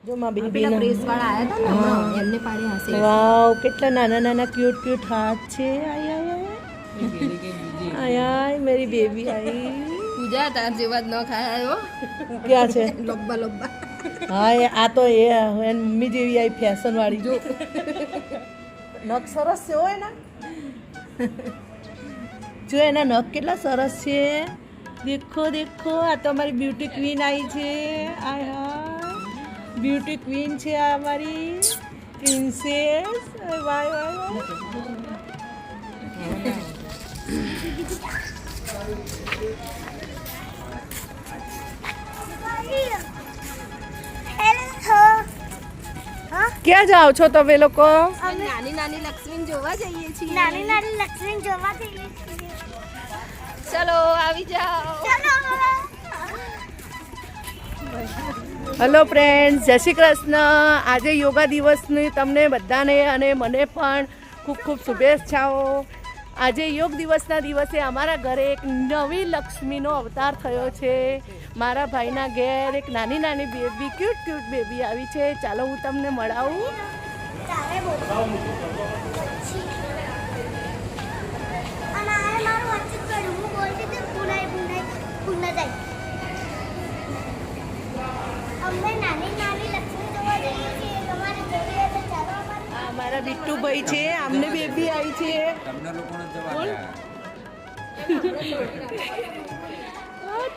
જો માં બેબી પેલા પ્રેસ વાળા આયા હતા ને હમણાં એમને પાડે હશે. વાવ કેટલા નાના નાના ક્યુટ ક્યુટ હાથ છે. આય આય આય આય મેરી બેબી આઈ. પૂજા તાર જેવા જ ન ખાય આવ્યો ક્યાં છે? લબ્બા લબ્બા. હા આ તો એ મમ્મી જેવી આવી ફેશન વાળી. જો નખ સરસ છે હોય ને. જો એના નખ કેટલા સરસ છે. દેખો દેખો આ તો અમારી બ્યુટી ક્વીન આવી છે. આય હા બ્યુટી ક્વીન છે આ અમારી પ્રિન્સેસ. વાય વાય ક્યાં જાઓ છો તમે લોકો? નાની નાની લક્ષ્મી જોવા જઈએ છીએ. નાની નાની લક્ષ્મી જોવા જઈએ છીએ. ચલો આવી જાઓ. હેલો ફ્રેન્ડ્સ, જય શ્રી કૃષ્ણ. આજે યોગા દિવસની તમને બધાને અને મને પણ ખૂબ ખૂબ શુભેચ્છાઓ. આજે યોગ દિવસના દિવસે અમારા ઘરે એક નવી લક્ષ્મીનો અવતાર થયો છે. મારા ભાઈના ઘેર એક નાની નાની બેબી ક્યુટ ક્યુટ બેબી આવી છે. ચાલો હું તમને મળાવું. મારા બિટ્ટુભાઈ છે, આમને બેબી આવી છે.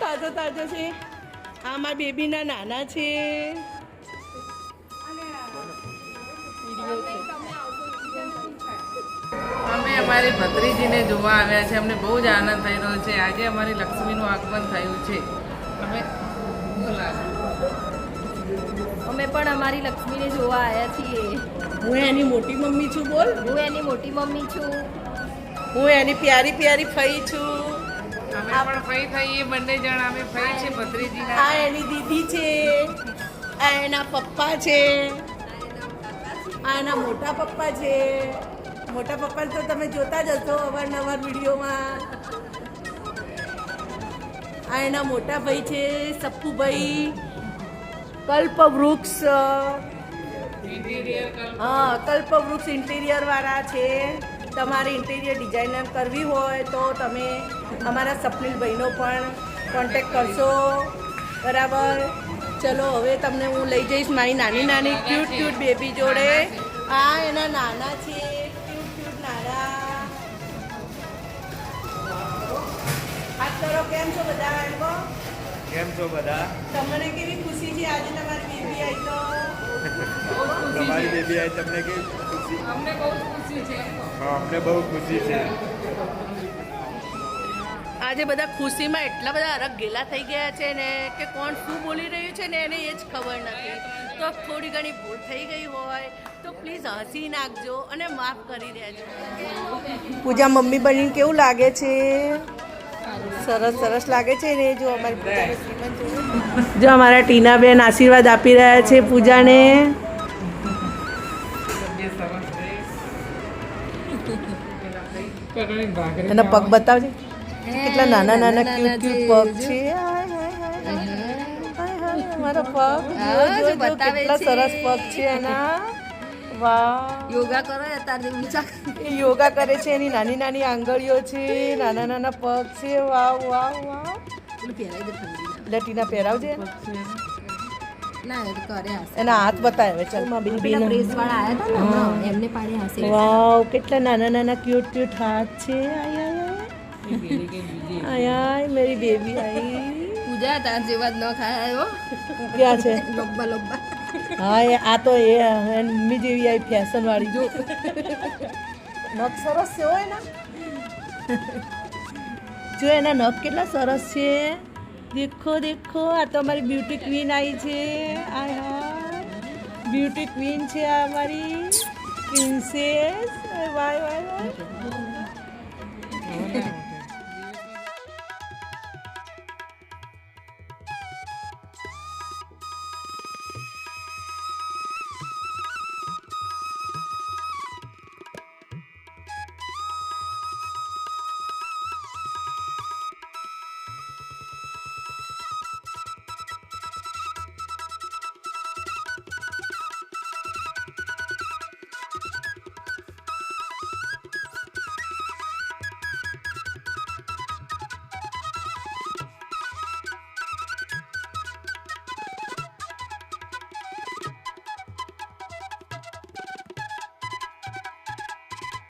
તાજો તાજો છે. આ મારા બેબીના નાના છે. અમે અમારી ભત્રીજીને જોવા આવ્યા છે. અમને બહુ જ આનંદ થઈ રહ્યો છે. આજે અમારી લક્ષ્મીનું આગમન થયું છે. અમે પણ અમારી લક્ષ્મીને જોવા આવ્યા છીએ. હું એની મોટી મમ્મી છું. બોલ. હું એની મોટી મમ્મી છું. હું એની પ્યારી પ્યારી ફઈ છું. અમે પણ ફઈ થઈએ બંને જણ. અમે ફઈ છે ભત્રીજીના. આ એની દીદી છે. આ એના પપ્પા છે. આ એના મોટા પપ્પા છે. મોટા પપ્પાને તો તમે જોતા જ હશો અવારનવાર વિડીયોમાં. આ એના મોટા ભાઈ છે સપ્પુભાઈ. કલ્પવૃક્ષ. હા, કલ્પવૃક્ષ ઇન્ટિરિયર વાળા છે. તમારે ઇન્ટિરિયર ડિઝાઇનર કરવી હોય તો તમે અમારા સપનીલભાઈનો પણ કોન્ટેક્ટ કરશો. બરાબર. ચલો હવે તમને હું લઈ જઈશ મારી નાની નાની ક્યુટ ક્યુટ બેબી જોડે. આ એના નાના છે. ક્યુટ ક્યુટ નાના. હાથ કરો. કેમ છો બધા? એમ કેમ છો બધા? તમને કેવી ખુશી છે આજે તમારી બેબી આવી તો? તમારી બેબી આવી તમને કેવી ખુશી? અમને બહુ ખુશી છે. હા, અમને બહુ ખુશી છે. આજે બધા ખુશીમાં એટલા બધા અરગ ગેલા થઈ ગયા છે ને કે કોણ શું બોલી રહ્યું છે ને એને એ જ ખબર નથી. તો થોડી ઘણી ભૂલ થઈ ગઈ હોય તો પ્લીઝ હસી નાખજો અને માફ કરી દેજો. પૂજા મમ્મી બનીને કેવું લાગે છે? સરસ સરસ લાગે છે ને. જો અમારી પૂજાને શ્રીમંત જો અમારા ટીનાબેન આશીર્વાદ આપી રહ્યા છે પૂજાને. એના પગ બતાવજે. કેટલા નાના નાના ક્યુટ ક્યુટ પગ છે. મારો પગ કેટલા સરસ પગ છે એના. વાહ. યોગા કરો અત્યારે ઊંચા. એ યોગા કરે છે. એની નાની નાની આંગળીઓ છે. નાના નાના પગ છે. વાવ વાવ વાવ. લટીના પહેરાવજે. ના એ તો કરે હશે. એના હાથ બતાવે. ચાલ માં બેબી પ્રેસ વાળા આયા હતા ને હમણાં એમને પાડે હશે. વાવ કેટલા નાના નાના ક્યુટ ક્યુટ હાથ છે. આય આય આય મેરી બેબી આઈ. પૂજા તાર જેવા જ ન ખાય આવ્યો ક્યાં છે? લબ્બા લબ્બા. હા આ તો એ મમ્મી જેવી આવી ફેશન વાળી. જો નખ સરસ છે હોય ને. જો એના નખ કેટલા સરસ છે. દેખો દેખો આ તો અમારી બ્યુટી ક્વીન આવી છે. આય હા બ્યુટી ક્વીન છે આ અમારી પ્રિન્સેસ. Y Y Y.